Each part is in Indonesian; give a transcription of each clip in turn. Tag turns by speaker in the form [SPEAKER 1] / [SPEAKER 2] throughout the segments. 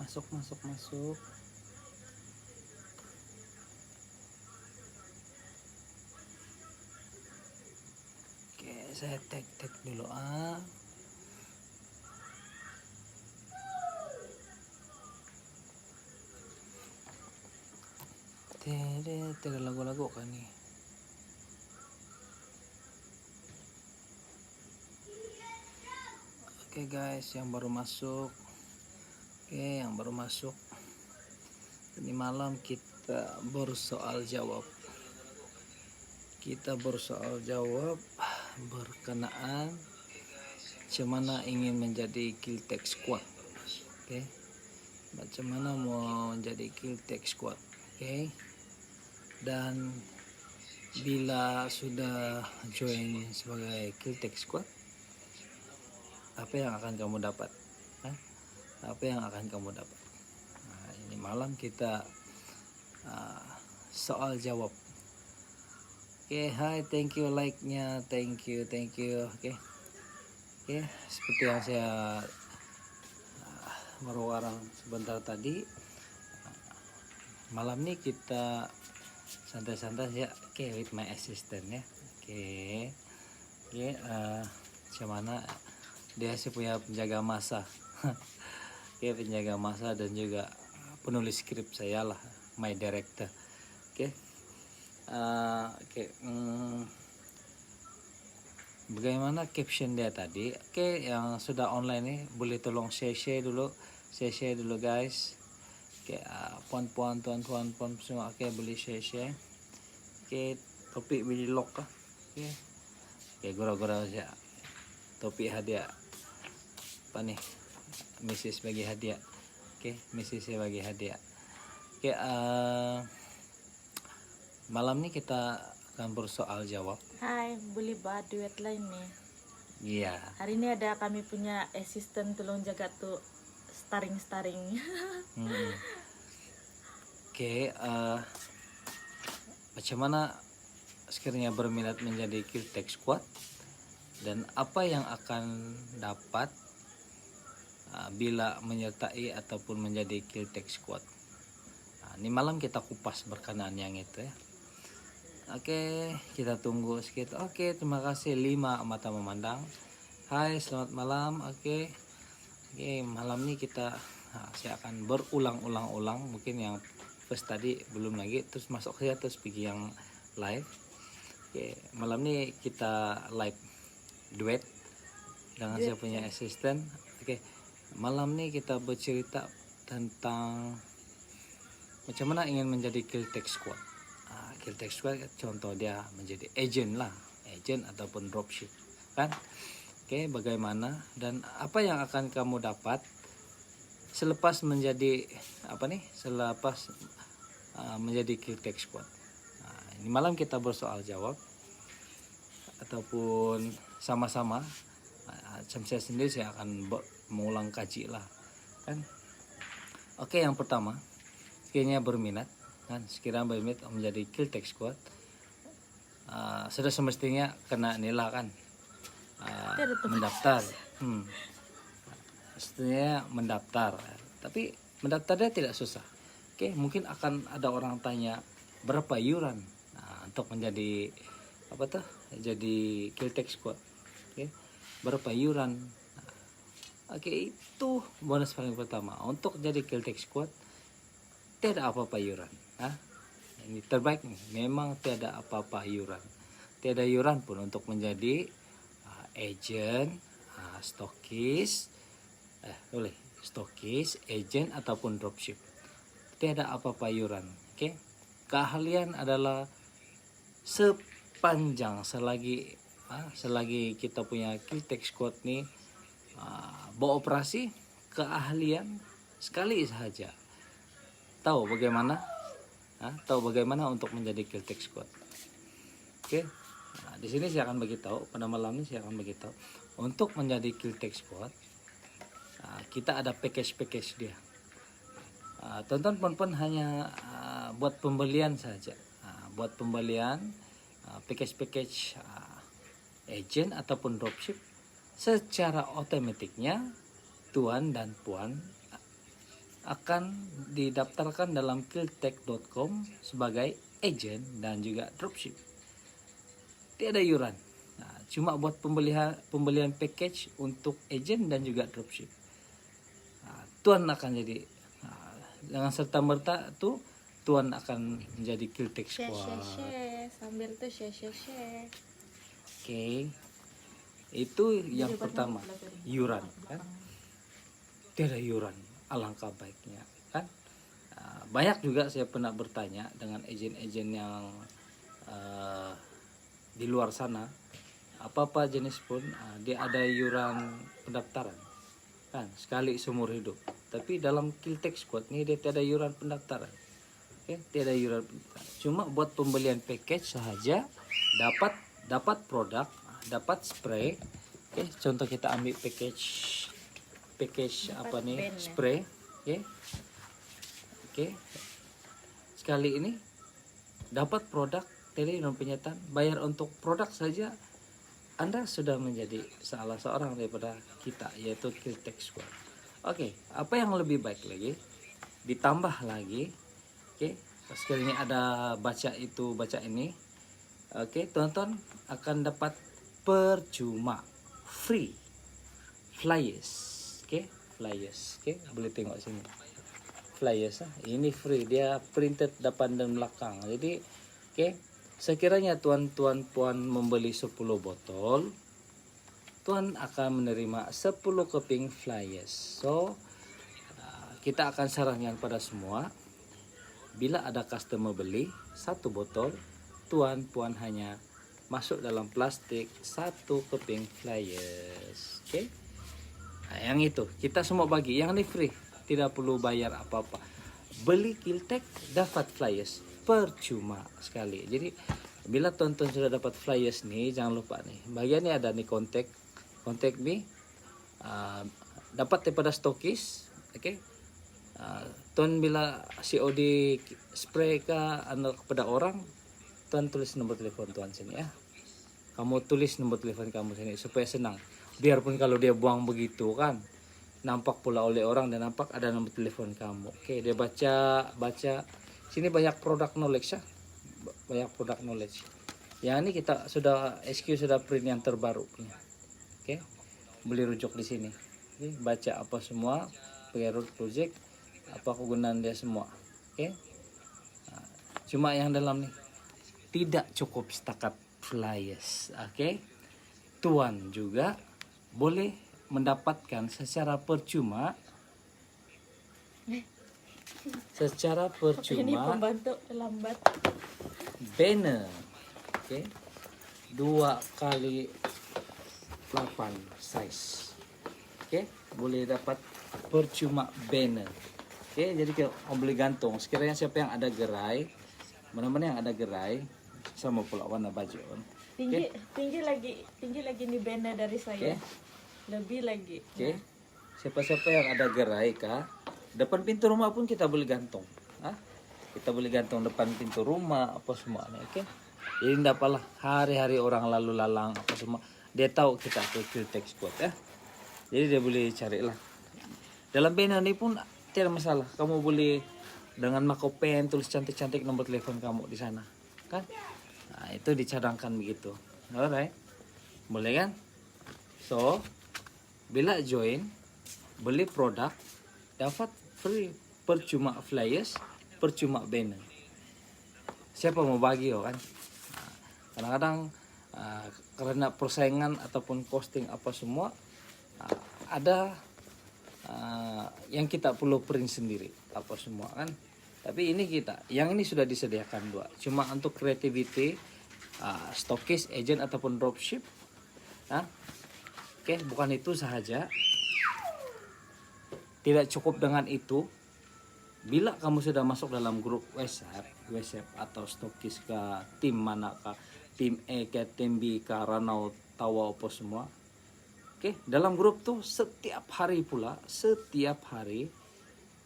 [SPEAKER 1] masuk. Oke, saya tag dulu Tidak lagu-lagu kan nih. Oke guys, yang baru masuk. Ini malam kita bersoal jawab. Berkenaan bagaimana ingin menjadi Kiltech Squad. Oke. Bagaimana mau menjadi Kiltech Squad. Oke. Dan bila sudah join sebagai Kiltech Squad, apa yang akan kamu dapat? Nah, ini malam kita soal jawab. Oke, hai, thank you like-nya, thank you. Oke, seperti yang saya meruarang sebentar tadi, malam ini kita santai-santai ya, with my assistant ya. Cuman dia sih punya penjaga masa. Penjaga masa dan juga penulis skrip saya lah, my director. Bagaimana caption dia tadi? Yang sudah online nih boleh tolong share dulu guys. Puan-puan, tuan-tuan, semua boleh share. Topik beli lock kah? Gora-gora saja. Topik hadiah. Apa nih? Mrs. bagi hadiah. Mrs. saya bagi hadiah. Malam ini kita akan bersoal jawab.
[SPEAKER 2] Hai, boleh buat duet lain nih?
[SPEAKER 1] Iya.
[SPEAKER 2] Hari ini ada kami punya asisten tolong jaga tuh staring.
[SPEAKER 1] Bagaimana sekiranya berminat menjadi Kiltech Squad dan apa yang akan dapat bila menyertai ataupun menjadi Kiltech Squad. Ini malam kita kupas berkenaan yang itu ya. Kita tunggu sedikit. Terima kasih 5 mata memandang. Hai, selamat malam. Malam ini saya akan berulang-ulang. Mungkin yang first tadi belum lagi, terus masuk saja terus pergi yang live. Malam ini kita live duet dengan saya punya asisten. Malam ini kita bercerita tentang bagaimana ingin menjadi Kiltech Squad. Kiltech Squad contoh dia menjadi agent ataupun dropship kan. Bagaimana dan apa yang akan kamu dapat selepas menjadi menjadi Kiltech Squad. Ini malam kita bersoal jawab ataupun sama-sama. Saya sendiri saya akan mengulang kaji lah kan. Yang pertama, sekiranya berminat menjadi Kiltech Squad, sudah semestinya kena nilai kan, mendaftar. Mestinya mendaftar, tapi mendaftarnya tidak susah. Mungkin akan ada orang tanya berapa iuran untuk menjadi jadi Kiltech Squad. Berapa iuran? Itu bonus paling pertama untuk jadi Kiltech Squad. Tidak apa-apa iuran. Ini terbaik nih. Memang tidak apa-apa iuran. Tidak iuran pun untuk menjadi agent, stokis, agent ataupun dropship. Tidak apa-apa iuran. Keahlian adalah selagi kita punya Kiltech Squad nih beroperasi, keahlian sekali saja. Tahu bagaimana untuk menjadi Kiltech Squad. Di sini saya akan beritahu, pada malam ini saya akan beritahu untuk menjadi Kiltech Squad. Kita ada package dia. Tonton pun hanya buat pembelian saja. Buat pembelian package agent ataupun dropship, secara otomatiknya tuan dan puan akan didaftarkan dalam kiltech.com sebagai agent dan juga dropship. Tiada iuran. Nah, cuma buat pembelian package untuk agent dan juga dropship. Nah, Tuan akan jadi dengan serta merta tuh Tuan akan menjadi Kiltech Squad.
[SPEAKER 2] Sambil tuh share.
[SPEAKER 1] Oke. Itu yang pertama, iuran kan. Tiada iuran, alangkah baiknya kan. Banyak juga saya pernah bertanya dengan agen-agen yang di luar sana, apa jenis pun dia ada iuran pendaftaran kan, sekali seumur hidup. Tapi dalam Kiltech Squad ini dia tiada iuran pendaftaran. Oke, tiada iuran pendaftaran. Cuma buat pembelian package saja dapat produk, dapat spray. Oke, contoh kita ambil package apa nih, spray. Oke. Sekali ini dapat produk tele dan penyetan, bayar untuk produk saja Anda sudah menjadi salah seorang daripada kita, yaitu Kiltech Squad. Oke, apa yang lebih baik lagi? Ditambah lagi, oke, sekali ini ada baca ini. Oke, tonton akan dapat percuma free flyers. Oke, flyers. Oke, boleh tengok sini. Flyers ini free, dia printed depan dan belakang. Jadi, oke, sekiranya tuan-tuan puan membeli 10 botol, Tuan akan menerima 10 keping flyers. So, kita akan sarankan pada semua, bila ada customer beli 1 botol, Tuan puan hanya masuk dalam plastik 1 keping flyers. Oke? Nah, yang itu kita semua bagi, yang ini free, tidak perlu bayar apa-apa. Beli Kiltech dapat flyers percuma sekali. Jadi bila tonton sudah dapat flyers nih, jangan lupa nih, bagian ini ada nih kontak me, dapat daripada stokis. Oke. Tuan bila COD spray kepada orang, Tuan tulis nomor telepon Tuan sini ya. Kamu tulis nomor telepon kamu sini supaya senang. Biarpun kalau dia buang begitu kan, nampak pula oleh orang dan nampak ada nomor telepon kamu. Oke, dia baca. Sini banyak produk knowledge ya. Banyak produk knowledge. Yang ini kita sudah SQ sudah print yang terbaru punya. Oke. Beli rujuk di sini. Oke, baca apa semua, pakai root project, apa kegunaan dia semua. Oke. Nah, cuma yang dalam nih tidak cukup setakat flyers. Oke. Tuan juga boleh mendapatkan secara percuma
[SPEAKER 2] Ini pembantu lambat.
[SPEAKER 1] Banner. Oke. 2x8 size. Oke, boleh dapat percuma banner. Oke, jadi kalau mau beli gantung, sekiranya siapa yang ada gerai, mana-mana yang ada gerai, sama pula warna baju.
[SPEAKER 2] Tinggi lagi nih banner dari saya. Lebih lagi.
[SPEAKER 1] Oke. Siapa-siapa yang ada gerai kah, depan pintu rumah pun kita boleh gantung. Kita boleh gantung depan pintu rumah apa semua nih, oke. Jadi tidak apalah hari-hari orang lalu lalang apa semua, dia tahu kita ke Kiltech Squad ya. Jadi dia boleh carilah. Dalam banner ini pun tidak masalah. Kamu boleh dengan marker pen tulis cantik-cantik nomor telepon kamu di sana, kan? Nah, itu dicadangkan begitu. Alright. Boleh kan? So, bila join, beli produk, dapat free percuma flyers, percuma banner. Siapa mau bagi kan? Kadang-kadang karena persaingan ataupun posting apa semua, ada yang kita perlu print sendiri apa semua kan. Tapi ini yang ini sudah disediakan 2. Cuma untuk creativity, stokis, agent ataupun dropship. Oke, bukan itu saja. Tidak cukup dengan itu. Bila kamu sudah masuk dalam grup WhatsApp atau stokis ke tim mana kah, tim E ke tim B ke Ranau Tawa apa semua. Oke, dalam grup tuh setiap hari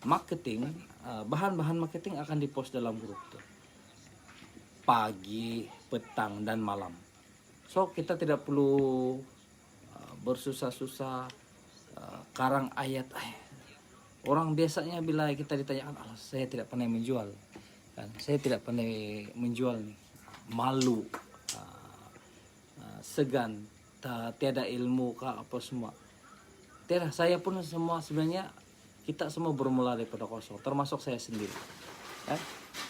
[SPEAKER 1] marketing, bahan-bahan marketing akan dipost dalam grup tuh. Pagi, petang dan malam. So kita tidak perlu bersusah-susah karang ayat. Orang biasanya bila kita ditanyakan, "Ah, saya tidak pandai menjual." Kan, saya tidak pandai menjual nih. Malu, segan, tiada ilmu kah apa semua. Tiada, saya pun semua sebenarnya kita semua bermula daripada kosong, termasuk saya sendiri.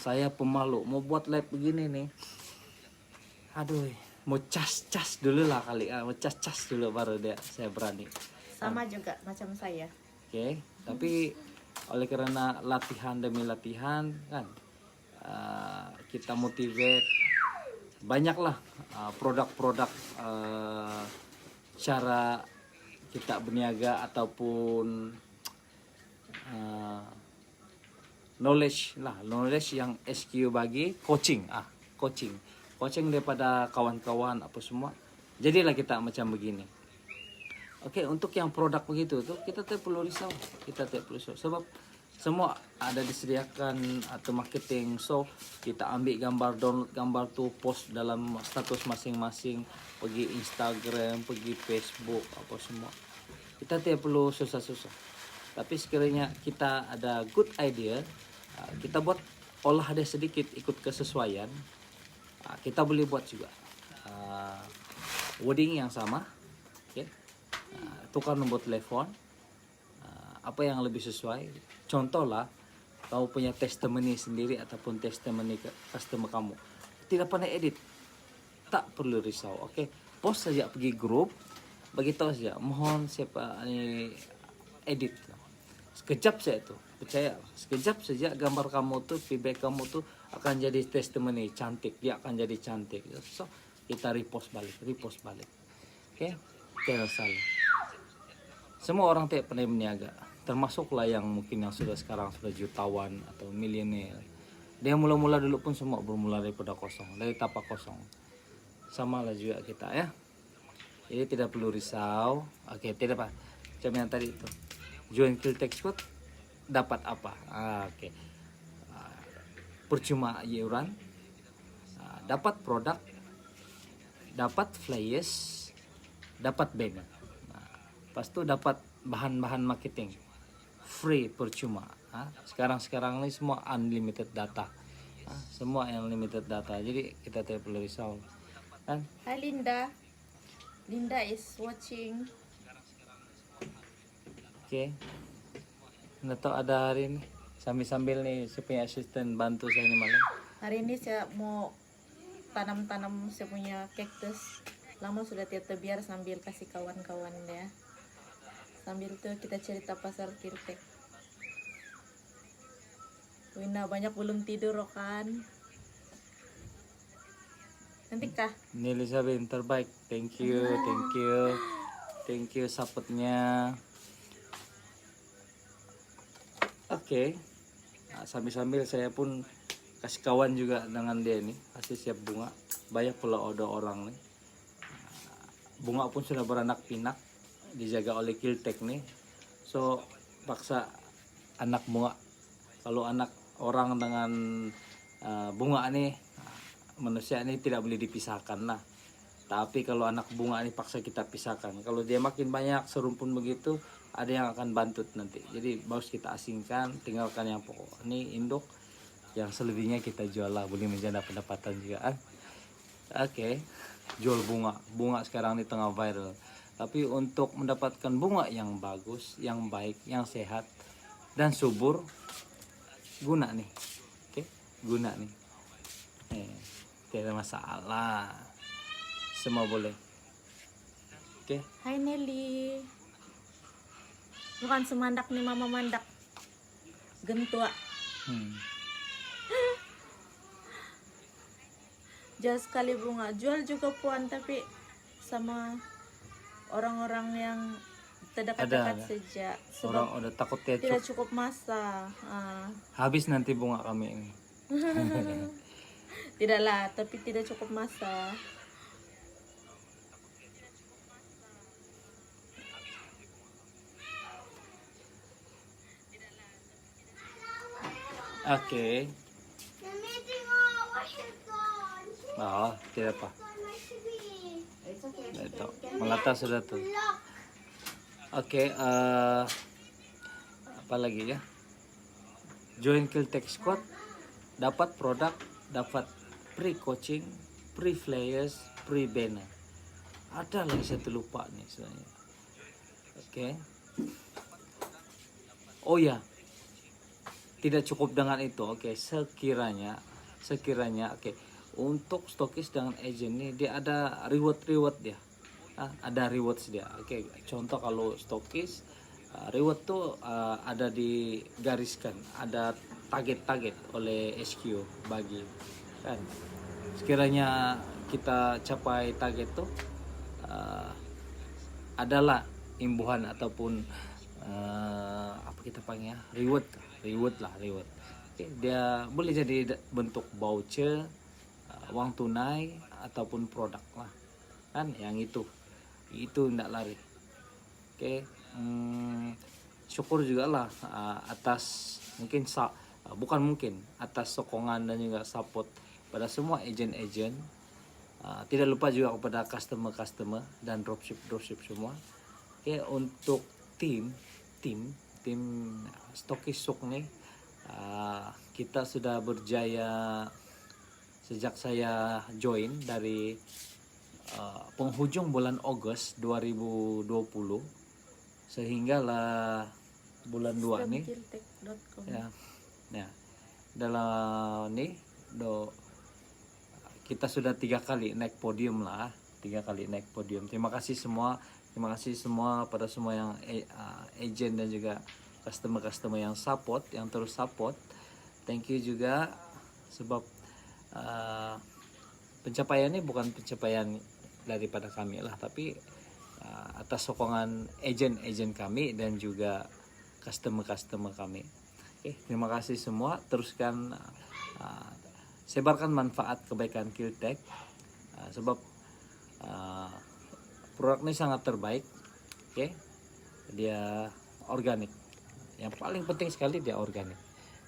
[SPEAKER 1] Saya pemalu, mau buat live begini nih. Aduh, mau cas dulu lah kali, mau cas dulu baru saya berani.
[SPEAKER 2] Sama juga macam saya.
[SPEAKER 1] Oke, tapi oleh karena latihan demi latihan kan, kita motivate banyaklah produk-produk, cara kita berniaga ataupun knowledge yang SQ bagi coaching daripada kawan-kawan apa semua, jadilah kita macam begini. Oke, untuk yang produk begitu tuh kita tidak perlu risau, sebab semua ada disediakan atau marketing. So kita ambil gambar, download gambar tuh, post dalam status masing-masing, pergi Instagram, pergi Facebook apa semua. Kita tidak perlu susah-susah. Tapi sekiranya kita ada good idea, kita buat olah dia sedikit ikut kesesuaian, kita boleh buat juga wording yang sama, okay? Tukar nomor telepon, apa yang lebih sesuai. Contoh lah, kamu punya testimoni sendiri ataupun testimoni customer kamu tidak pandai edit, tak perlu risau, oke? Post saja, pergi grup, bagi tahu saja, mohon siapa ini edit. Sekejap saja itu, percaya, sekejap saja gambar kamu tuh, feedback kamu tuh akan jadi testimoni cantik, dia akan jadi cantik. So kita repost balik, oke? Tidak salah. Semua orang tidak pandai berniaga, termasuklah yang mungkin yang sekarang sudah jutawan atau milenial. Dia mula-mula dulu pun semua bermula daripada kosong, dari tapak kosong. Sama lah juga kita ya. Jadi tidak perlu risau. Oke, tidak apa. Macam yang tadi itu. Join Kiltech Squad dapat apa? Oke. Percuma iuran, dapat produk, dapat flyers, dapat banner. Pas itu dapat bahan-bahan marketing free, percuma. Sekarang ini semua unlimited data, semua yang limited data, jadi kita tidak perlu risau kan.
[SPEAKER 2] Hai Linda is watching.
[SPEAKER 1] Oke, nggak tahu ada hari ini sambil nih saya punya asisten bantu saya ini malam.
[SPEAKER 2] Hari ini saya mau tanam saya punya cactus, lama sudah tidak terbiar, sambil kasih kawan-kawan ya. Sambil tuh kita cerita pasar Kiltech. Wina banyak belum tidur kan. Nanti kah?
[SPEAKER 1] Ini Elizabeth terbaik. Thank you supportnya. Oke. Nah, sambil saya pun kasih kawan juga dengan dia nih, kasih siap bunga. Banyak pula ada orang nih. Bunga pun sudah beranak pinak, dijaga oleh Kiltech nih. So paksa anak bunga, kalau anak orang dengan bunga nih, manusia ini tidak boleh dipisahkan lah. Tapi kalau anak bunga ini paksa kita pisahkan, kalau dia makin banyak serumpun begitu, ada yang akan bantut nanti. Jadi harus kita asingkan, tinggalkan yang pokok. Ini induk, yang selebihnya kita jual lah, boleh menjadi pendapatan juga. Oke. Jual bunga sekarang ini tengah viral. Tapi untuk mendapatkan bunga yang bagus, yang baik, yang sehat dan subur, guna nih. Oke, guna nih. Tidak ada masalah. Semua boleh. Oke.
[SPEAKER 2] Hai Nelly. Bukan semandak nih, mama mandak. Gentua. Jual sekali bunga, jual juga puan, tapi sama orang-orang yang terdekat-dekat saja.
[SPEAKER 1] Orang udah takut
[SPEAKER 2] tidak cukup masa.
[SPEAKER 1] Habis nanti bunga kami ini.
[SPEAKER 2] Tidaklah, tapi tidak cukup masa.
[SPEAKER 1] Oke. Oh, tidak apa. Itu melata sudah tuh. Oke, apalagi ya, join Kiltech Squad, dapat produk, dapat free coaching, free flyers, free banner. Ada lagi satu lupa nih sebenarnya. Oke. Oh ya, tidak cukup dengan itu. Oke, sekiranya oke, untuk stokis dengan agent nih dia ada reward dia. Ada rewards dia. Oke, contoh kalau stokis reward tuh ada digariskan, ada target oleh SQ bagi kan. Sekiranya kita capai target tuh adalah imbuhan ataupun apa kita panggil reward. Oke, dia boleh jadi bentuk voucher, uang tunai ataupun produk lah kan, yang itu tidak lari. Oke, syukur juga lah atas atas sokongan dan juga support pada semua agent-agent. Tidak lupa juga kepada customer dan dropship semua. Oke, untuk tim Stokis Suk nih, kita sudah berjaya sejak saya join dari penghujung bulan Agustus 2020 sehingga lah bulan 2 nih ya dalam nih kita sudah 3 kali naik podium. Terima kasih semua pada semua yang agent dan juga customer yang terus support. Thank you juga, sebab pencapaian ini bukan pencapaian daripada kami lah, tapi atas sokongan agent kami dan juga customer kami. Oke, terima kasih semua. Teruskan sebarkan manfaat kebaikan Kiltech, sebab produk ini sangat terbaik. Oke, dia organik. Yang paling penting sekali dia organik.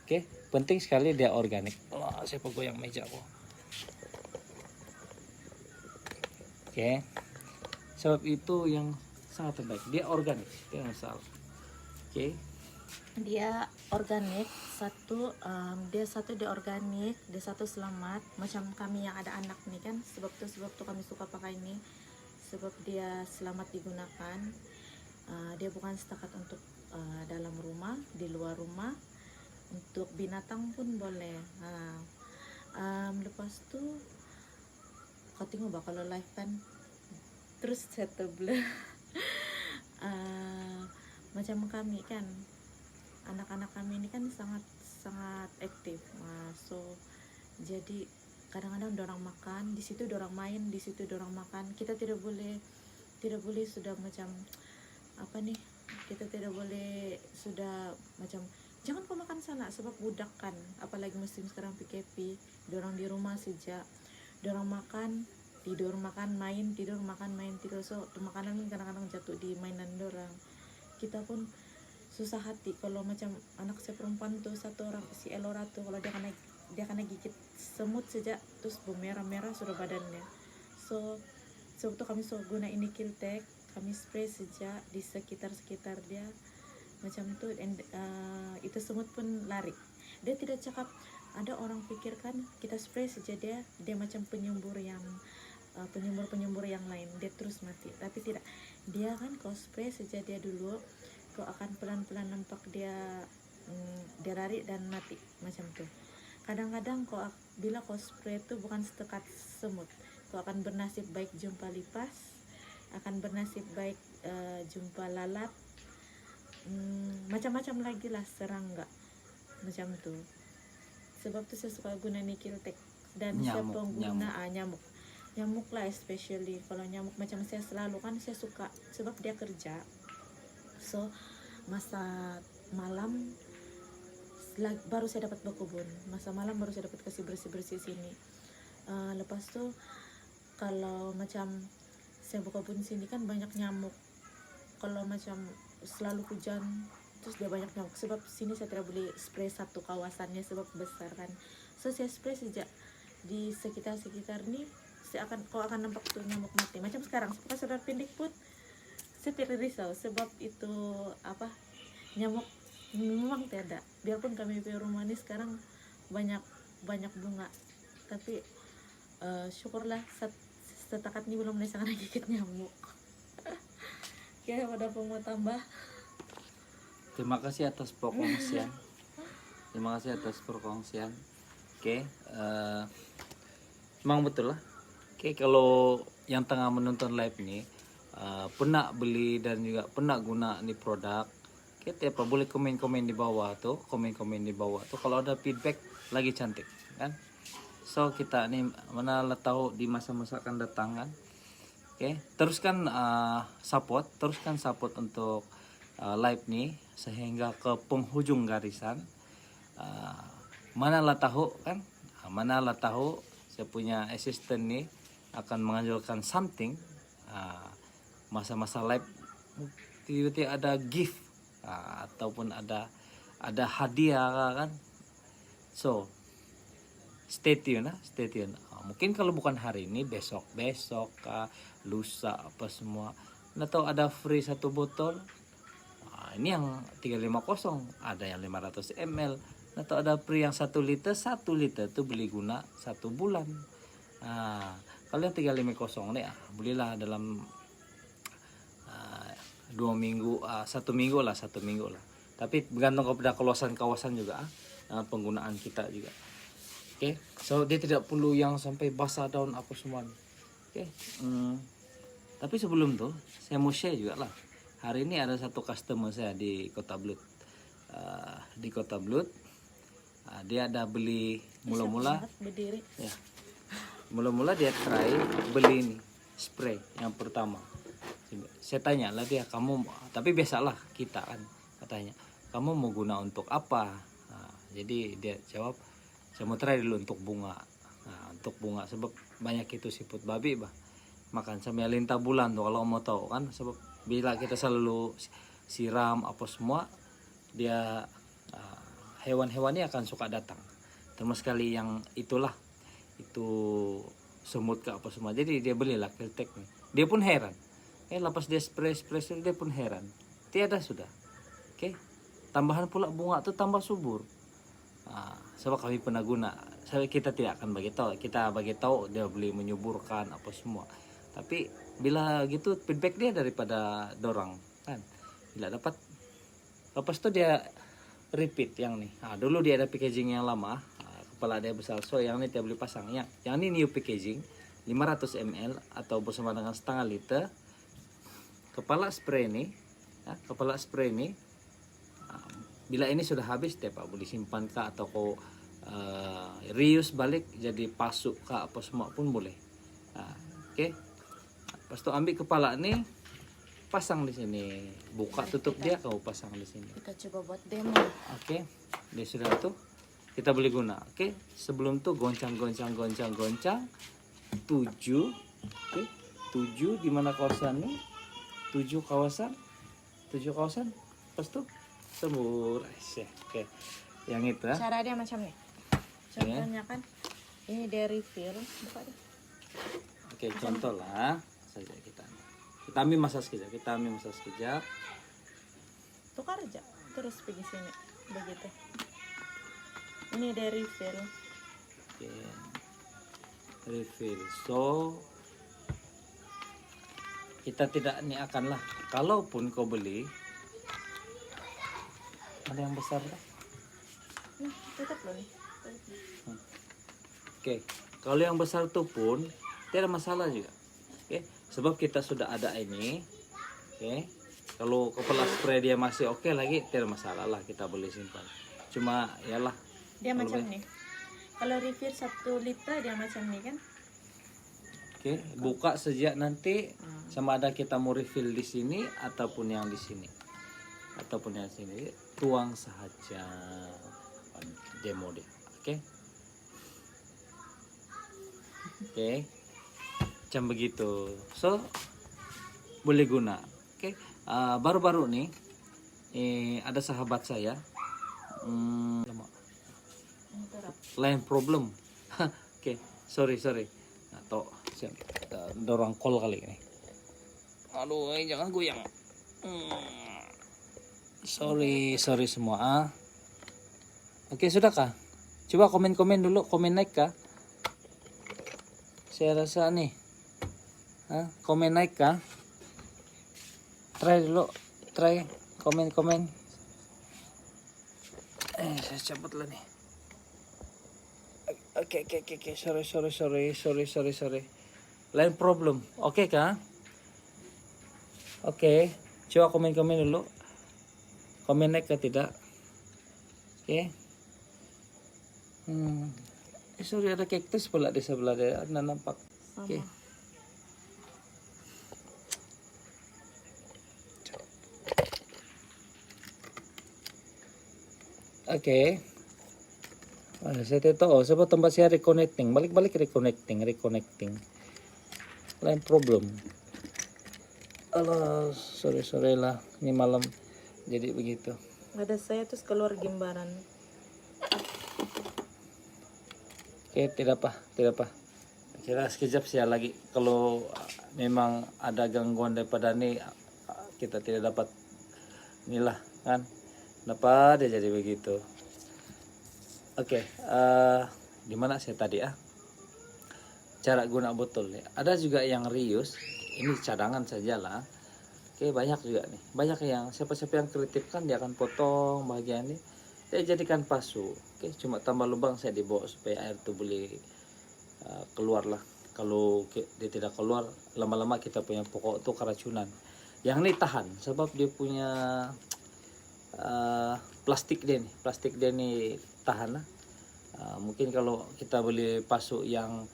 [SPEAKER 1] Oke, penting sekali dia organik. Saya goyang meja kok. Oke, sebab itu yang sangat terbaik, dia organik, itu yang salah. Oke,
[SPEAKER 2] dia organik dia organik, dia satu selamat. Macam kami yang ada anak nih kan, sebab tuh kami suka pakai ini, sebab dia selamat digunakan. Dia bukan setakat untuk dalam rumah, di luar rumah, untuk binatang pun boleh. Lepas tuh kau tengok bah kalau live kan terus setable. Macam kami kan, anak-anak kami ini kan sangat aktif. So jadi kadang-kadang dorang makan di situ, dorang main di situ, dorang makan. Kita tidak boleh sudah macam apa nih, kita tidak boleh sudah macam jangan kau makan sana, sebab budak kan, apalagi musim sekarang PKP, dorang di rumah sejak dorang makan tidur, makan main tidur, makan main tidur. So makanan kadang-kadang jatuh di mainan dorang. Kita pun susah hati kalau macam anak saya perempuan tuh satu orang, si Elora tuh, kalau dia kena gigit semut sejak terus bermerah-merah sudah badannya. So tuh kami guna ini Kiltech, kami spray sejak di sekitar dia macam tuh, itu semut pun lari. Dia tidak cakap. Ada orang pikirkan kita spray saja dia macam penyembur yang lain, dia terus mati. Tapi tidak, dia kan kau spray saja dia dulu, kau akan pelan-pelan nampak dia lari dan mati macam tuh. Kadang-kadang bila kau spray itu bukan setekat semut, kau akan bernasib baik jumpa lipas, akan bernasib baik jumpa lalat, macam-macam lagi lah, serangga macam tuh. Sebab tuh saya suka guna Kiltech, dan saya pengguna nyamuk lah, especially kalau nyamuk macam saya selalu kan saya suka, sebab dia kerja. So masa malam baru saya dapat berkebun, masa malam baru saya dapat kasih bersih sini. Lepas tuh kalau macam saya berkebun sini kan banyak nyamuk. Kalau macam selalu hujan terus dia banyak nyamuk, sebab sini saya tidak boleh spray satu kawasannya sebab besar kan. So saya spray sejak di sekitar nih, kau akan nampak tuh nyamuk mati. Macam sekarang pas sudah pendek pun saya tidak risau, sebab itu nyamuk memang tidak, biarpun kami punya rumah ini sekarang banyak banyak bunga, tapi syukurlah setakat ini belum ada yang gigit nyamuk. Oke, ada mau tambah?
[SPEAKER 1] Terima kasih atas perkongsian. Terima kasih atas perkongsian. Oke, memang betul lah. Oke, kalau yang tengah menonton live ini pernah beli dan juga pernah guna nih produk, oke, apa boleh komen-komen di bawah tuh, komen-komen di bawah tuh. Kalau ada feedback lagi cantik, kan? So kita nih mana lah tahu di masa-masa akan datang kan. Oke, teruskan support untuk live nih sehingga ke penghujung garisan. Mana lah tahu kan, mana lah tahu saya punya asisten nih akan menganjurkan something, masa-masa live tiba-tiba ada gift, ataupun ada hadiah kan. So stay tune. Mungkin kalau bukan hari ini, besok lusa apa semua, nah tahu ada free 1 botol. Ini yang 350, ada yang 500 ml, atau ada free yang 1 liter tuh beli guna 1 bulan. Kalau yang 350 nih belilah dalam 2 minggu, 1 minggu lah. Tapi bergantung kepada kawasan juga, penggunaan kita juga. Oke, so dia tidak perlu yang sampai basah daun apa semua. Oke, tapi sebelum tuh saya mau share juga lah. Hari ini ada satu customer saya di Kota Blut. Dia ada beli mula-mula. Ya, mula-mula dia try beli ini spray yang pertama. Saya tanya lah dia, kamu, tapi biasalah kita kan, katanya kamu mau guna untuk apa? Jadi dia jawab, saya mau try dulu untuk bunga. Untuk bunga sebab banyak itu siput babi makan sampai lintah bulan tuh kalau mau tahu kan, sebab bila kita selalu siram apa semua, dia hewan-hewannya akan suka datang, termasuk sekali yang itu semut ke apa semua. Jadi dia belilah Keltek nih, dia pun heran, lepas dia spray dia pun heran, tiada sudah. Oke, tambahan pula bunga tuh tambah subur. Sebab kami pernah guna, kita tidak akan bagi tahu, kita bagi tahu dia beli menyuburkan apa semua. Tapi bila gitu feedback dia daripada dorang kan, bila dapat lepas itu dia repeat yang nih. Dulu dia ada packaging yang lama, kepala dia besar, so yang ini dia beli pasang. Yang ini new packaging 500 ml atau bersama dengan setengah liter. Kepala spray ini, bila ini sudah habis dia Pak boleh simpan kah, atau kau reuse balik jadi pasuk kah apa semua pun boleh. Oke. Pas tu ambil kepala ni, pasang di sini, buka tutup dia, kau pasang di sini.
[SPEAKER 2] Kita coba buat demo.
[SPEAKER 1] Oke, dia sudah tuh kita boleh guna. Oke, sebelum tuh goncang 7. Oke, 7 di mana kawasan nih? 7 kawasan. Pas tuh semur. Oke, yang itu ya.
[SPEAKER 2] Cara dia macam nih. Contohnya kan, ini dari refill, buka deh.
[SPEAKER 1] Oke, contoh lah saja kita ambil massage kejap.
[SPEAKER 2] Tukar aja, terus pergi sini, begitu. Ini dari refill.
[SPEAKER 1] Oke, refill. So kita tidak ini akan lah, kalaupun kau beli ada yang besar lah.
[SPEAKER 2] Tutup loh nih.
[SPEAKER 1] Oke, kalau yang besar itu pun tidak ada masalah juga. Oke, sebab kita sudah ada ini. Oke, kalau kepala spray dia masih oke lagi, tidak masalah lah, kita boleh simpan. Cuma yalah.
[SPEAKER 2] Dia macam nih. Kalau refill 1 liter dia macam nih kan.
[SPEAKER 1] Oke, buka sejak nanti sama ada kita mau refill di sini ataupun yang di sini. Tuang saja demo dia. Oke. Macam begitu. So boleh guna. Oke. Baru-baru nih ada sahabat saya lain problem. Oke, sorry. Atau dorong call kali ini. Aduh, jangan goyang. Sorry semua. Oke, sudah kah? Coba komen-komen dulu, komen naik kah? Saya rasa nih. Komen naik kah? Try dulu, try komen. Saya cabut lah nih. Oke. Sorry. Lain problem. Oke kah? Oke. Coba komen dulu. Komen naik kah tidak? Oke. Sorry, ada cactus pula di sebelah dia. Ada nampak.
[SPEAKER 2] Sama.
[SPEAKER 1] Oke. Oke. Saya tahu. Sebab tempat saya reconnecting. Balik reconnecting. Lain problem. Alah, sorry lah. Ini malam jadi begitu.
[SPEAKER 2] Ada saya terus keluar gimbaran.
[SPEAKER 1] Oke, tidak apa. Kira sekejap saya lagi. Kalau memang ada gangguan daripada ini, kita tidak dapat inilah kan. Dapat dia jadi begitu. Oke, di mana saya tadi cara guna botol ya. Ada juga yang reuse. Ini cadangan saja lah. Oke, banyak juga nih. Banyak yang siapa yang kreatif kan dia akan potong bagian ini. Saya jadikan pasu. Oke, cuma tambah lubang saya di bawah supaya air itu boleh keluar lah. Kalau dia tidak keluar, lama-lama kita punya pokok itu keracunan. Yang ini tahan sebab dia punya plastik dia nih tahan lah. Mungkin kalau kita beli pasu yang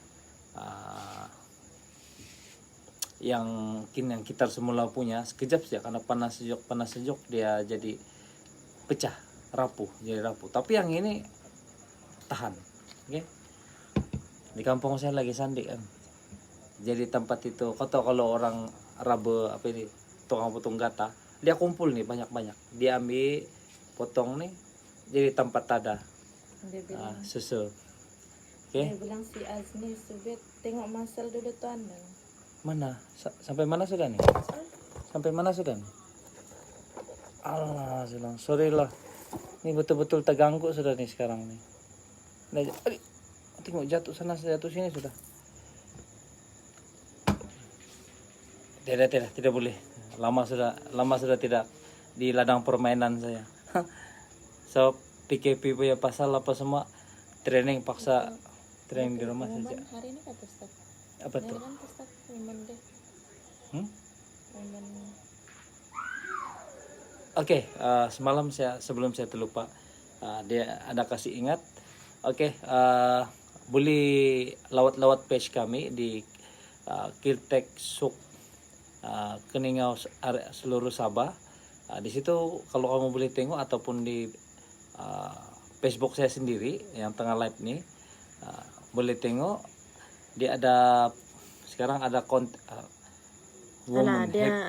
[SPEAKER 1] kita semula punya, sekejap saja karena panas sejuk dia jadi pecah, rapuh. Tapi yang ini tahan. Oke. Di kampung saya lagi sandi kan. Jadi tempat itu, kau tahu kalau orang rabe tukang potong gata, dia kumpul nih banyak-banyak. Dia ambil potong nih jadi tempat tada.
[SPEAKER 2] Dia bilang,
[SPEAKER 1] Susu.
[SPEAKER 2] dia bilang si Azni Subit tengok masal dulu tuan.
[SPEAKER 1] Mana? Sampai mana sudah nih? Allah, sorry lah. Ini betul-betul terganggu sudah nih sekarang nih. Tengok jatuh sana, jatuh sini sudah. Tidak boleh. Lama sudah tidak di ladang permainan saya. So PKP punya pasal apa semua training paksa training di rumah saja.
[SPEAKER 2] Hari ini kata Ustaz.
[SPEAKER 1] Apa tuh?
[SPEAKER 2] Kan Ustaz Iman deh.
[SPEAKER 1] Oke, semalam sebelum saya terlupa dia ada kasih ingat. Oke, boleh lawat page kami di Kirtek Suk Keningau seluruh Sabah. Di situ kalau kamu boleh tengok ataupun di Facebook saya sendiri yang tengah live nih, boleh tengok dia ada sekarang ada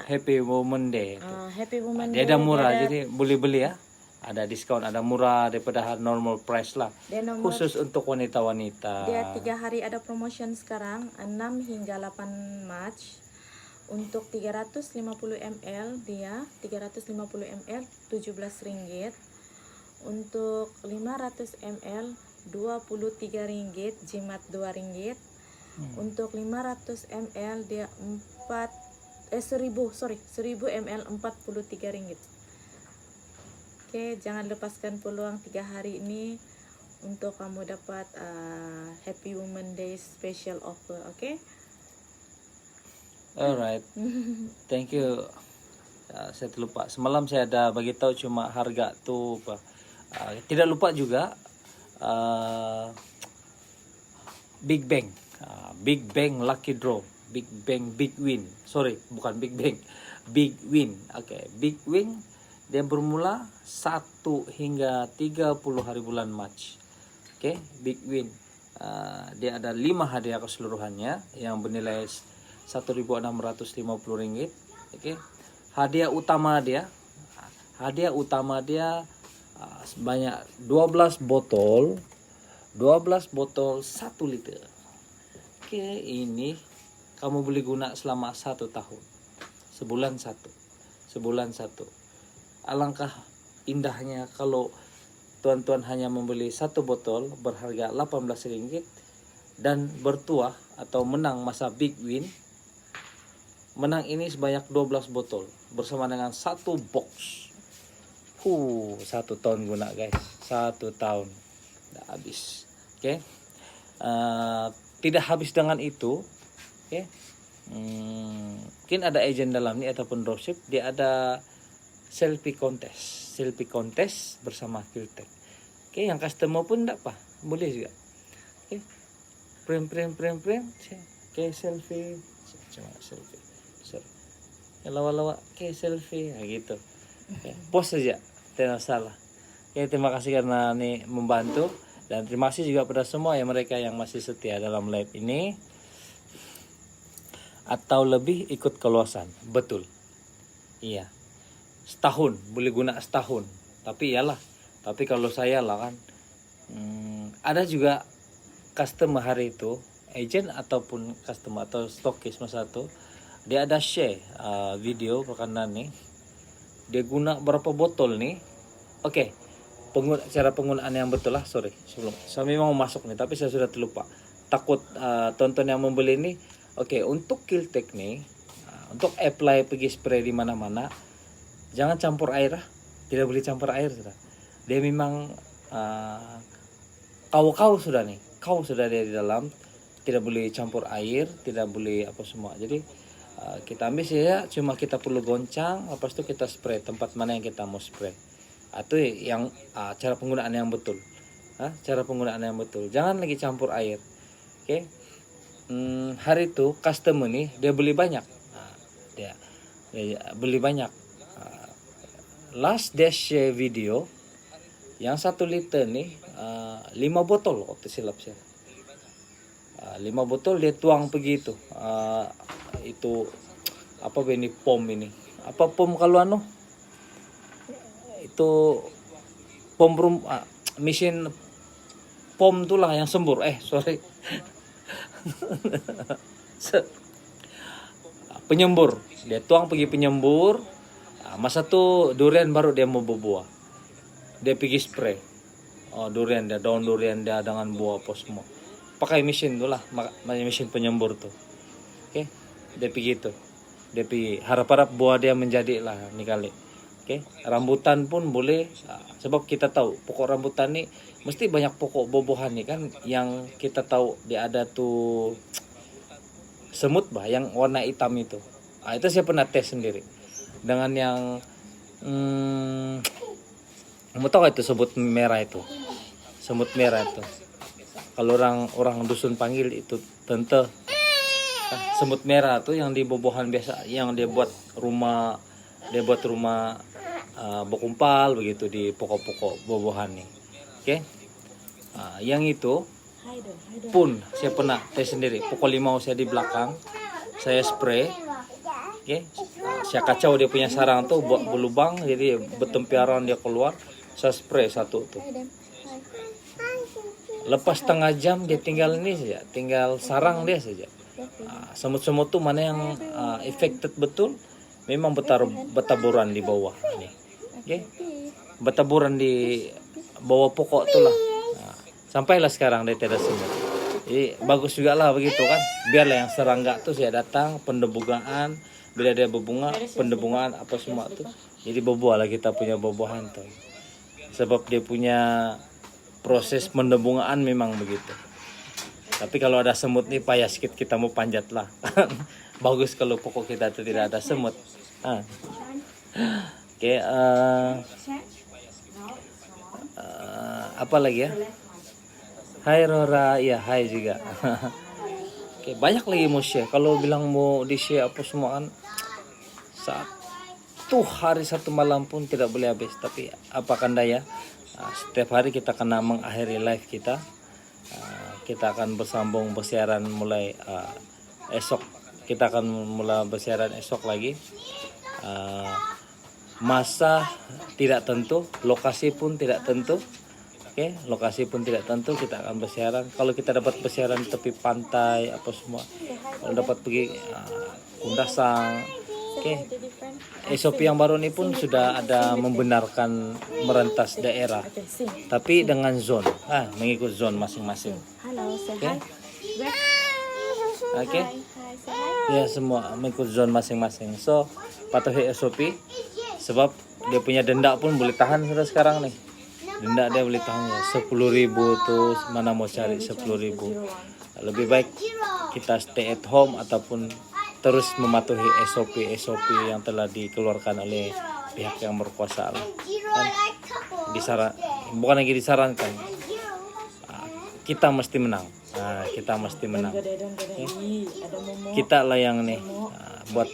[SPEAKER 1] Happy Woman Day itu.
[SPEAKER 2] Happy Woman
[SPEAKER 1] Dia ada murah jadi boleh beli ya. Ada diskon, ada murah daripada normal price lah. Khusus untuk wanita-wanita.
[SPEAKER 2] Dia 3 hari ada promotion sekarang 6 hingga 8 Mac. Untuk 350 ml dia 350 ml 17 ringgit. Untuk 500 ml 23 ringgit, jimat 2 ringgit. Untuk 500 ml dia 1000 ml 43 ringgit. Oke, jangan lepaskan peluang 3 hari ini untuk kamu dapat Happy Women Day special offer, oke?
[SPEAKER 1] Alright, thank you. Saya terlupa. Semalam saya ada bagi tahu cuma harga tuh apa. Tidak lupa juga Big Bang Lucky Draw, Big Bang Big Win. Sorry, bukan Big Bang, Big Win. Oke, Big Win dia bermula 1 hingga 30 hari bulan Mac. Oke, Big Win. Dia ada 5 hadiah keseluruhannya yang bernilai Rp1.650. Oke. Hadiah utama dia sebanyak 12 botol 1 liter. Oke, ini kamu boleh guna selama 1 tahun. Sebulan satu. Alangkah indahnya kalau tuan-tuan hanya membeli satu botol berharga Rp18 dan bertuah atau menang masa big win. Menang ini sebanyak 12 botol bersama dengan satu box. 1 tahun guna guys, 1 tahun udah habis. Oke. Tidak habis dengan itu. Oke. Mungkin ada agent dalam ini ataupun dropship, dia ada selfie contest bersama Qiltech. Oke, yang customer pun enggak apa, boleh juga. Oke. Print. Oke, selfie. Cuma selfie. Lawa-lawa, oke, selfie. Nah, gitu. Oke, post saja, tidak salah. Oke, terima kasih karena nih membantu, dan terima kasih juga pada semua yang mereka yang masih setia dalam live ini atau lebih ikut keluasan. Betul. Iya. Setahun, boleh guna setahun. Tapi iyalah, tapi kalau saya lah kan, ada juga customer hari itu, agent ataupun customer atau stokis masa itu, dia ada share video perkanan nih. Dia guna berapa botol nih? Oke, cara penggunaan yang betul lah. Sorry, sebelum saya memang mau masuk nih, tapi saya sudah terlupa. Takut tonton yang membeli ini. Oke, untuk Qiltech nih, untuk apply pergi spray di mana-mana, jangan campur air lah. Tidak boleh campur air sudah. Dia memang kau sudah nih. Kau sudah ada di dalam. Tidak boleh campur air, tidak boleh apa semua. Jadi kita ambil saja, cuma kita perlu goncang, lepas itu kita spray tempat mana yang kita mau spray. Itu yang cara penggunaan yang betul. Cara penggunaan yang betul. Jangan lagi campur air. Oke. Hari itu customer nih dia beli banyak. Dia beli banyak. Last dash video yang 1 liter nih 5 botol waktu silap saya. 5 botol dia tuang begitu. Itu apa ini pom ini? Apa pom kalau itu pom mesin pom itulah yang sembur. Sorry. Penyembur. Dia tuang pergi penyembur. Masa tu durian baru dia mau berbuah. Dia pergi spray. Durian dia, daun durian dia dengan buah apa semua. Pakai mesin tu lah, mesin penyembur tu. Oke, dia pergi tu. Dia pergi harap-harap buah dia menjadi lah ni kali. Oke, rambutan pun boleh. Sebab kita tahu pokok rambutan ni mesti banyak pokok buah-buahan ni kan, yang kita tahu dia ada tu semut yang warna hitam itu. Itu saya pernah tes sendiri. Dengan yang kamu tahu itu semut merah itu. Semut merah itu. Kalau orang dusun panggil itu tente. Semut merah tuh yang di buah-buahan biasa, yang dia buat rumah berkumpal begitu di pokok-pokok buah-buahan nih. Oke. Yang itu pun saya pernah tes sendiri. Pokok limau saya di belakang, saya spray. Oke. Saya kacau dia punya sarang tuh buat berlubang, jadi bertempiaran dia keluar. Saya spray satu tuh. Lepas setengah jam dia tinggal ini saja, tinggal sarang dia saja. Semut-semut tuh mana yang affected betul, memang bertaburan di bawah nih. Okay. Bertaburan di bawah pokok tuh lah. Sampailah sekarang dia tidak semut. Jadi bagus juga lah begitu kan. Biarlah yang serangga tuh saya datang, pendebungaan, bila dia berbunga, pendebungaan apa semua tuh. Jadi berbuah lah kita punya buah-buahan tuh. Sebab dia punya proses pendebungaan memang begitu. Tapi kalau ada semut nih payah sedikit, kita mau panjat lah. Bagus kalau pokok kita itu tidak ada semut. Oke, apa lagi ya? Hai Rora, ya hai juga. Oke, banyak lagi mau share. Kalau bilang mau di share apa semua kan, satu hari satu malam pun tidak boleh habis. Tapi apakan daya, setiap hari kita kena mengakhiri live kita. Kita akan bersambung bersiaran mulai esok. Kita akan mulai bersiaran esok lagi. Masa tidak tentu, lokasi pun tidak tentu. Oke, lokasi pun tidak tentu, kita akan bersiaran. Kalau kita dapat bersiaran di tepi pantai apa semua, kalau dapat pergi Kundasang, Oke. SOP yang baru ini pun sudah ada membenarkan merentas daerah,
[SPEAKER 2] Oke, sing.
[SPEAKER 1] tapi dengan zone, mengikut zone masing-masing.
[SPEAKER 2] Halo, say
[SPEAKER 1] Oke.
[SPEAKER 2] hi. Web.
[SPEAKER 1] Oke.
[SPEAKER 2] Hi, say hi.
[SPEAKER 1] Ya semua mengikut zone masing-masing. So patuhi SOP, sebab dia punya denda pun boleh tahan sudah sekarang nih. Denda dia boleh tahan ya 10.000 tuh, mana mau cari 10.000. Lebih baik kita stay at home ataupun terus mematuhi SOP yang telah dikeluarkan oleh pihak yang berkuasa lah. Bukan lagi disarankan, kita mesti menang. Kita mesti menang.
[SPEAKER 2] Ada momo.
[SPEAKER 1] Kita lah yang nih buat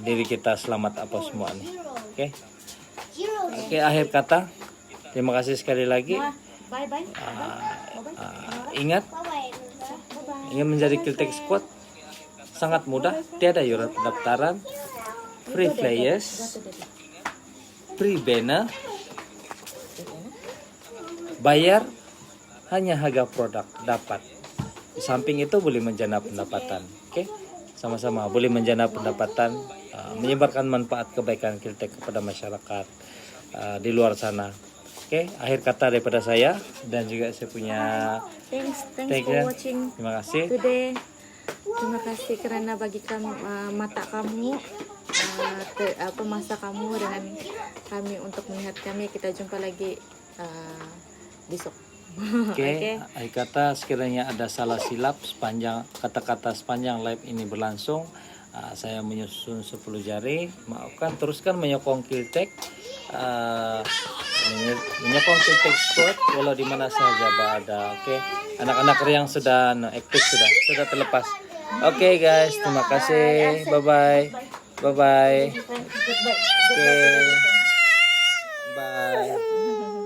[SPEAKER 1] diri kita selamat apa semua nih. Oke, akhir kata, terima kasih sekali lagi.
[SPEAKER 2] Bye bye.
[SPEAKER 1] Ingat ingin menjadi Kiltek Squad sangat mudah, tiada iuran pendaftaran, free flyers, free banner, bayar hanya harga produk dapat. Di samping itu boleh menjana pendapatan. Oke, sama-sama boleh menjana pendapatan, menyebarkan manfaat kebaikan Kiltek kepada masyarakat di luar sana. Oke, akhir kata daripada saya dan juga saya punya
[SPEAKER 2] Thanks
[SPEAKER 1] tag
[SPEAKER 2] for
[SPEAKER 1] ya.
[SPEAKER 2] watching
[SPEAKER 1] Terima kasih.
[SPEAKER 2] today. Terima kasih karena bagikan mata kamu, masa kamu dengan kami untuk melihat kami. Kita jumpa lagi besok.
[SPEAKER 1] Oke, akhir kata sekiranya ada salah silap sepanjang kata-kata sepanjang live ini berlangsung, saya menyusun 10 jari, maafkan. Teruskan menyokong Kiltek, menyokong Kiltek Squad walau di mana saja berada. Oke, anak-anak yang sudah aktif sudah terlepas. Oke guys, terima kasih. Bye bye. Oke, bye.